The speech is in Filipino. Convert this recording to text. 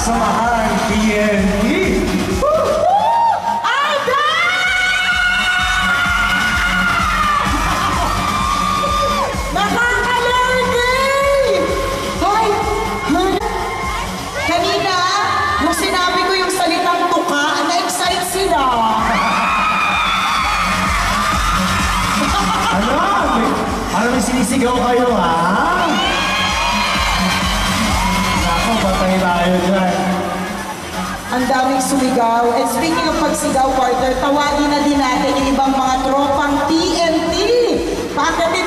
samahan TNT. Kanina, nung sinabi ko yung salitang tuka, na-excite sila. Ano may sinisigaw kayo, ha? Ako, patay tayo dyan. Ang daming sumigaw. And speaking of pagsigaw, partner, tawagin na din natin yung ibang mga tropang TNT. Bakit din